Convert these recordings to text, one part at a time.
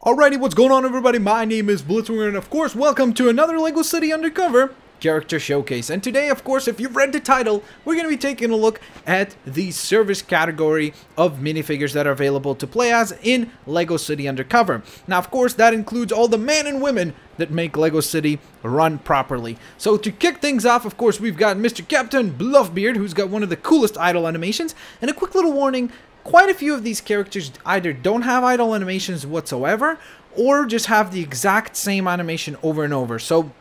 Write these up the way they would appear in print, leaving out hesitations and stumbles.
Alrighty, what's going on everybody? My name is Blitzwinger and of course welcome to another LEGO City Undercover character showcase. And today, of course, if you've read the title, we're going to be taking a look at the service category of minifigures that are available to play as in LEGO City Undercover. Now, of course, that includes all the men and women that make LEGO City run properly. So to kick things off, of course, we've got Mr. Captain Bluff, who's got one of the coolest idle animations. And a quick little warning, quite a few of these characters either don't have idle animations whatsoever, or just have the exact same animation over and over. So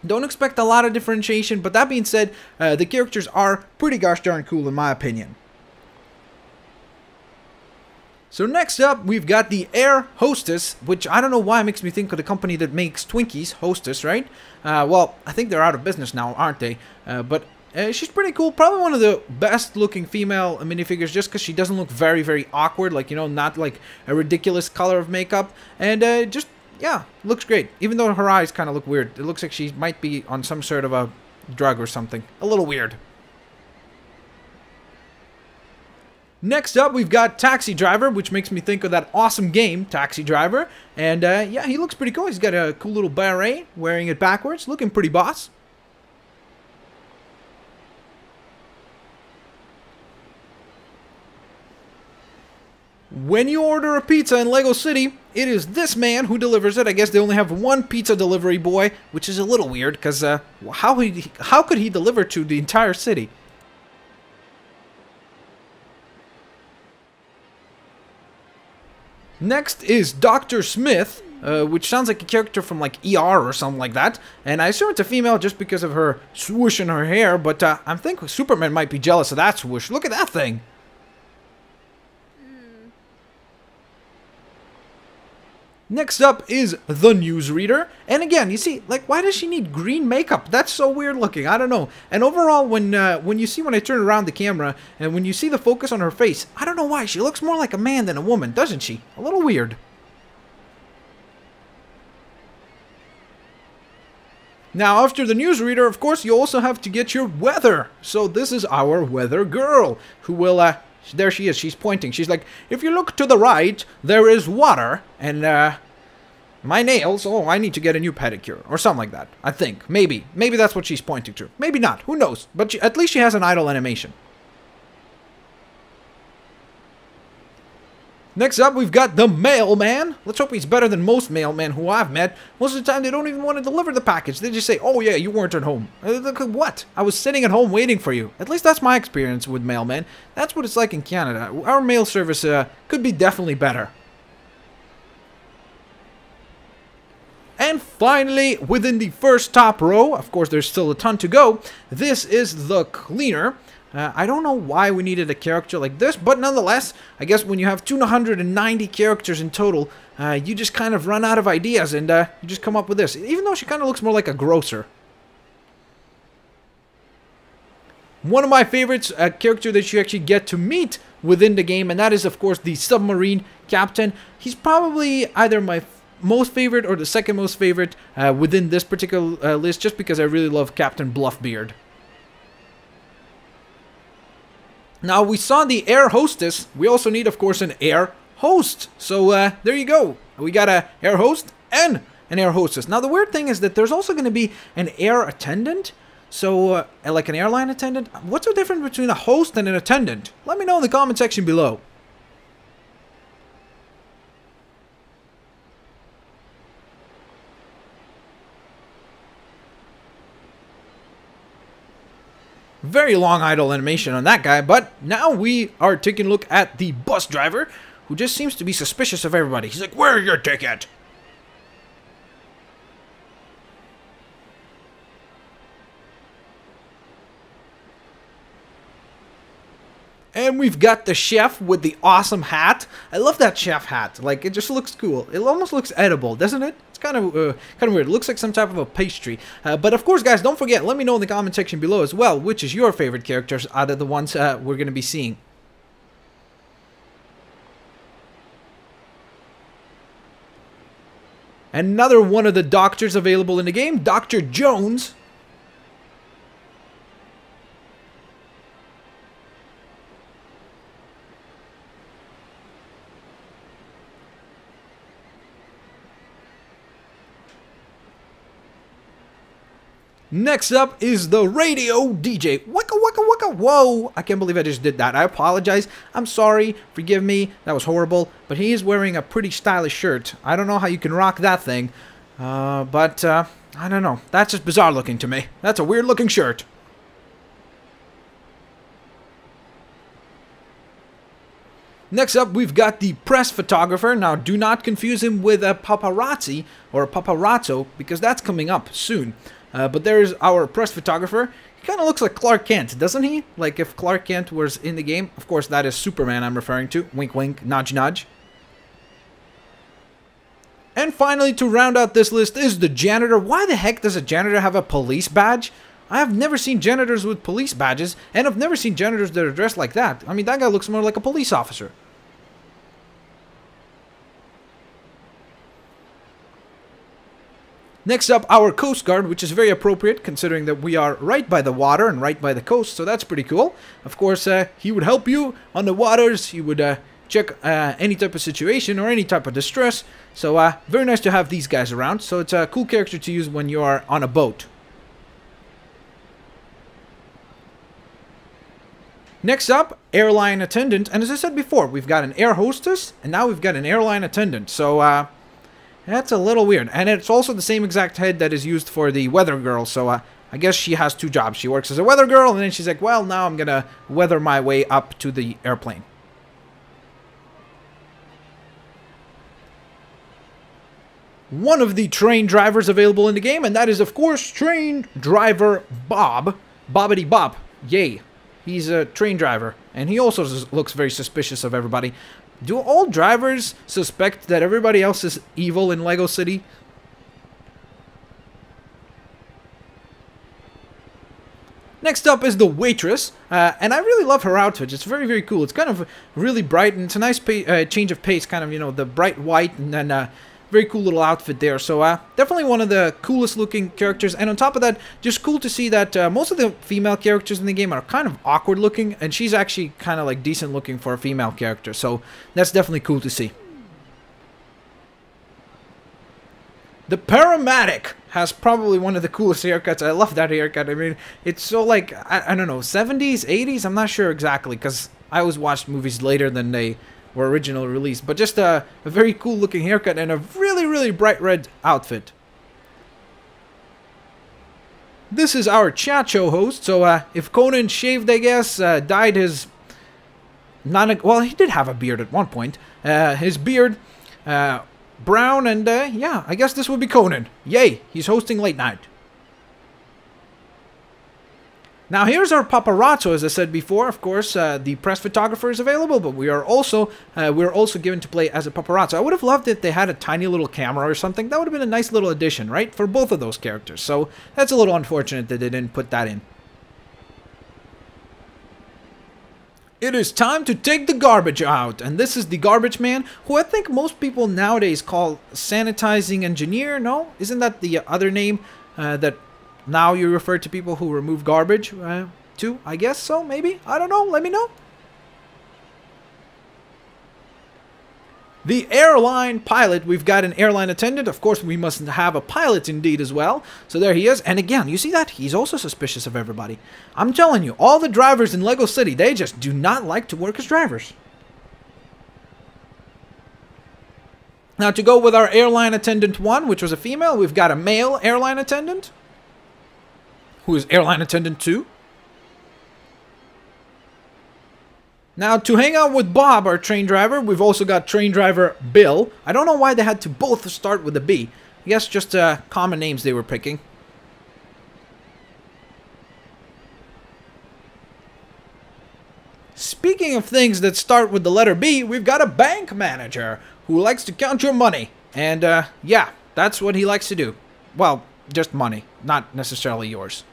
don't expect a lot of differentiation, but that being said, the characters are pretty gosh darn cool in my opinion. So next up, we've got the Air Hostess, which I don't know why makes me think of the company that makes Twinkies, Hostess, right? Well, I think they're out of business now, aren't they? But she's pretty cool. Probably one of the best looking female minifigures just because she doesn't look very, very awkward. Like, you know, not like a ridiculous color of makeup. And just, yeah, looks great. Even though her eyes kind of look weird. It looks like she might be on some sort of a drug or something. A little weird. Next up, we've got Taxi Driver, which makes me think of that awesome game, Taxi Driver. And yeah, he looks pretty cool. He's got a cool little beret, wearing it backwards, looking pretty boss. When you order a pizza in LEGO City, it is this man who delivers it. I guess they only have one pizza delivery boy, which is a little weird, because how could he deliver to the entire city? Next is Dr. Smith, which sounds like a character from like ER or something like that. And I assume it's a female just because of her swoosh in her hair, but I think Superman might be jealous of that swoosh. Look at that thing! Next up is the newsreader, and again, you see, like, why does she need green makeup? That's so weird looking, I don't know. And overall, when I turn around the camera, and when you see the focus on her face, I don't know why, she looks more like a man than a woman, doesn't she? A little weird. Now, after the newsreader, of course, you also have to get your weather. So this is our weather girl, who will, there she is, she's pointing. She's like, if you look to the right, there is water, and, my nails, oh, I need to get a new pedicure, or something like that, I think. Maybe that's what she's pointing to. Maybe not, who knows? But at least she has an idle animation. Next up, we've got the Mailman. Let's hope he's better than most mailmen who I've met. Most of the time, they don't even want to deliver the package. They just say, oh yeah, you weren't at home. What? I was sitting at home waiting for you. At least that's my experience with mailmen. That's what it's like in Canada. Our mail service could be definitely better. And finally, within the first top row, of course there's still a ton to go, this is the Cleaner. I don't know why we needed a character like this, but nonetheless, I guess when you have 290 characters in total, you just kind of run out of ideas and you just come up with this. Even though she kind of looks more like a grocer. One of my favorites, a character that you actually get to meet within the game, and that is of course the Submarine Captain. He's probably either my most favorite or the second most favorite within this particular list, just because I really love Captain Bluffbeard. Now, we saw the Air Hostess. We also need, of course, an Air Host. So, there you go. We got a Air Host and an Air Hostess. Now, the weird thing is that there's also going to be an Air Attendant. So, like an Airline Attendant. What's the difference between a host and an attendant? Let me know in the comment section below. Very long idle animation on that guy, but now we are taking a look at the bus driver, who just seems to be suspicious of everybody. He's like, where's your ticket? And we've got the chef with the awesome hat. I love that chef hat. Like, it just looks cool. It almost looks edible, doesn't it? It's kind of weird. It looks like some type of a pastry. But of course, guys, don't forget, let me know in the comment section below as well, which is your favorite characters out of the ones we're going to be seeing. Another one of the doctors available in the game, Dr. Jones. Next up is the radio DJ. Wicka wicka wicka. Whoa, I can't believe I just did that. I apologize. I'm sorry. Forgive me. That was horrible. But he is wearing a pretty stylish shirt. I don't know how you can rock that thing. But I don't know. That's just bizarre looking to me. That's a weird looking shirt. Next up, we've got the press photographer. Now, do not confuse him with a paparazzi or a paparazzo, because that's coming up soon. But there's our press photographer. He kind of looks like Clark Kent, doesn't he? Like if Clark Kent was in the game. Of course, that is Superman I'm referring to. Wink, wink, nudge, nudge. And finally, to round out this list is the janitor. Why the heck does a janitor have a police badge? I have never seen janitors with police badges, and I've never seen janitors that are dressed like that. I mean, that guy looks more like a police officer. Next up, our Coast Guard, which is very appropriate considering that we are right by the water and right by the coast, so that's pretty cool. Of course, he would help you on the waters. He would check any type of situation or any type of distress. So very nice to have these guys around. So it's a cool character to use when you are on a boat. Next up, Airline Attendant. And as I said before, we've got an air hostess and now we've got an airline attendant. So that's a little weird. And it's also the same exact head that is used for the weather girl. So I guess she has two jobs. She works as a weather girl and then she's like, well, now I'm going to weather my way up to the airplane. One of the train drivers available in the game, and that is, of course, train driver Bob. Bobbity Bob. Yay. He's a train driver. And he also looks very suspicious of everybody. Do all drivers suspect that everybody else is evil in Lego City? Next up is the Waitress, and I really love her outfit. It's very, very cool. It's kind of really bright, and it's a nice change of pace, kind of, you know, the bright white, and then very cool little outfit there. So definitely one of the coolest looking characters. And on top of that, just cool to see that most of the female characters in the game are kind of awkward looking. And she's actually kind of like decent looking for a female character. So that's definitely cool to see. The Paramedic has probably one of the coolest haircuts. I love that haircut. I mean, it's so like, I don't know, 70s, 80s? I'm not sure exactly because I always watched movies later than they were originally released, but just a very cool looking haircut and a really, really bright red outfit. This is our chat show host, so if Conan shaved, I guess, dyed his... well, he did have a beard at one point. His beard brown, and yeah, I guess this would be Conan. Yay, he's hosting late night. Now here's our paparazzo, as I said before. Of course, the press photographer is available, but we're also given to play as a paparazzo. I would have loved if they had a tiny little camera or something. That would have been a nice little addition, right? For both of those characters. So that's a little unfortunate that they didn't put that in. It is time to take the garbage out, and this is the garbage man, who I think most people nowadays call sanitizing engineer. No? Isn't that the other name that now you refer to people who remove garbage to? I guess so, maybe? I don't know, let me know. The airline pilot, we've got an airline attendant. Of course, we must have a pilot indeed as well. So there he is. And again, you see that? He's also suspicious of everybody. I'm telling you, all the drivers in Lego City, they just do not like to work as drivers. Now, to go with our airline attendant 1, which was a female, we've got a male airline attendant, who is airline attendant 2. Now, to hang out with Bob, our train driver, we've also got train driver Bill. I don't know why they had to both start with a B. I guess just common names they were picking. Speaking of things that start with the letter B, we've got a bank manager who likes to count your money. And yeah, that's what he likes to do. Well, just money, not necessarily yours.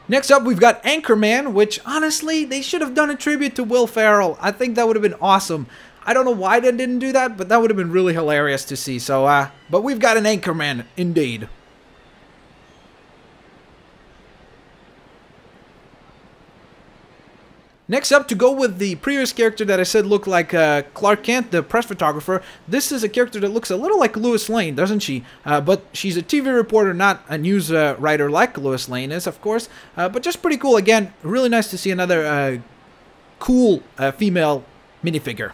Next up, we've got Anchorman, which, honestly, they should have done a tribute to Will Ferrell. I think that would have been awesome. I don't know why they didn't do that, but that would have been really hilarious to see. So, but we've got an Anchorman, indeed. Next up, to go with the previous character that I said looked like Clark Kent, the press photographer, this is a character that looks a little like Lois Lane, doesn't she? But she's a TV reporter, not a news writer like Lois Lane is, of course. But just pretty cool. Again, really nice to see another cool female minifigure.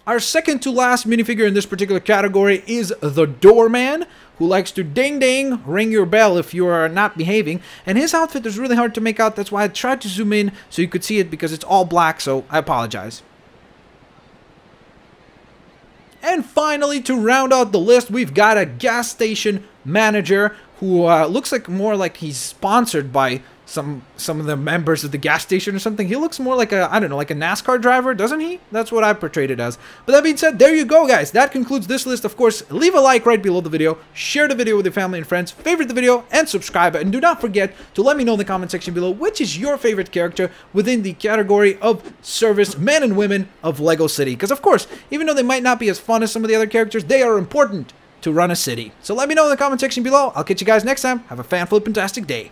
Our second to last minifigure in this particular category is the Doorman, who likes to ding ding, ring your bell if you are not behaving. And his outfit is really hard to make out. That's why I tried to zoom in so you could see it, because it's all black, so I apologize. And finally, to round out the list, we've got a gas station manager who looks like more like he's sponsored by some of the members of the gas station or something. He looks more like a, I don't know, like a NASCAR driver, doesn't he? That's what I portrayed it as. But that being said, there you go, guys. That concludes this list. Of course, leave a like right below the video, share the video with your family and friends, favorite the video, and subscribe. And do not forget to let me know in the comment section below which is your favorite character within the category of service men and women of LEGO City. Because, of course, even though they might not be as fun as some of the other characters, they are important to run a city. So let me know in the comment section below. I'll catch you guys next time. Have a fan-flip-fantastic day.